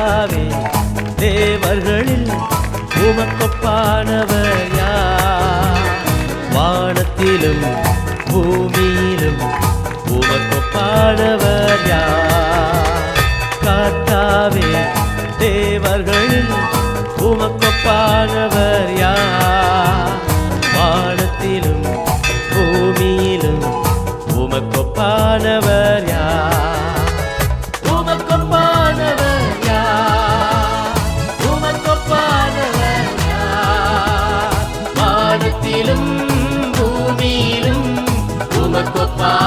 கர்த்தாவே தேவர்களில் உமக்கொப்பானவர் யார்? வானத்திலும் பூமியிலும் உமக்கொப்பானவர் யார்? கர்த்தாவே தேவர்களில் உமக்கொப்பானவர் யார்? வானத்திலும் பூமியிலும் உமக்கொப்பானவர் யார்? உமக்கொப்பானவர் யார்? உமக்கொப்பானவர் யார்? வானத்திலும் பூமியிலும் உமக்கொப்பானவர்